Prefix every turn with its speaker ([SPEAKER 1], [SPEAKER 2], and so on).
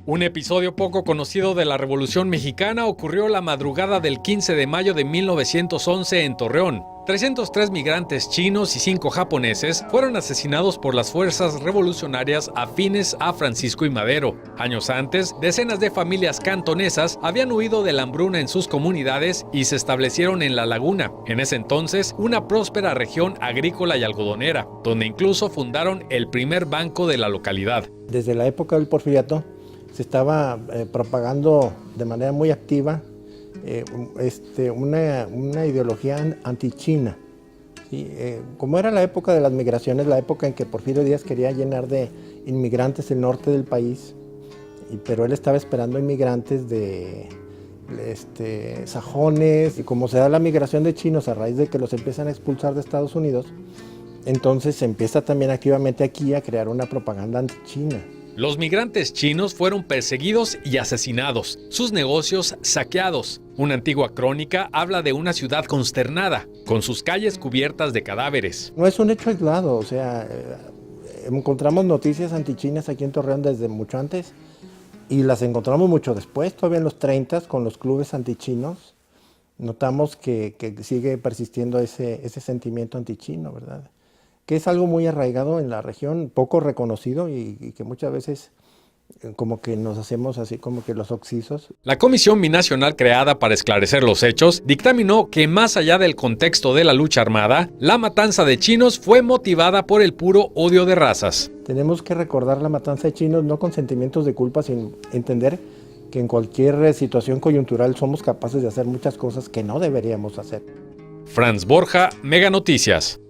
[SPEAKER 1] Un episodio poco conocido de la Revolución Mexicana ocurrió la madrugada del 15 de mayo de 1911 en Torreón. 303 migrantes chinos y 5 japoneses fueron asesinados por las fuerzas revolucionarias afines a Francisco y Madero. Años antes, decenas de familias cantonesas habían huido de la hambruna en sus comunidades y se establecieron en La Laguna, en ese entonces una próspera región agrícola y algodonera, donde incluso fundaron el primer banco de la localidad.
[SPEAKER 2] Desde la época del Porfiriato se estaba propagando de manera muy activa una ideología antichina. ¿Sí? Como era la época de las migraciones, la época en que Porfirio Díaz quería llenar de inmigrantes el norte del país, pero él estaba esperando inmigrantes de sajones, y como se da la migración de chinos a raíz de que los empiezan a expulsar de Estados Unidos, entonces se empieza también activamente aquí a crear una propaganda antichina.
[SPEAKER 1] Los migrantes chinos fueron perseguidos y asesinados, sus negocios saqueados. Una antigua crónica habla de una ciudad consternada, con sus calles cubiertas de cadáveres.
[SPEAKER 2] No es un hecho aislado, o sea, encontramos noticias antichinas aquí en Torreón desde mucho antes y las encontramos mucho después, todavía en los 30 con los clubes antichinos. Notamos que sigue persistiendo ese sentimiento antichino, ¿verdad? Que es algo muy arraigado en la región, poco reconocido y que muchas veces como que nos hacemos así como que los oxisos.
[SPEAKER 1] La Comisión Binacional creada para esclarecer los hechos dictaminó que más allá del contexto de la lucha armada, la matanza de chinos fue motivada por el puro odio de razas.
[SPEAKER 2] Tenemos que recordar la matanza de chinos no con sentimientos de culpa, sino entender que en cualquier situación coyuntural somos capaces de hacer muchas cosas que no deberíamos hacer.
[SPEAKER 1] Franz Borja, Mega Noticias.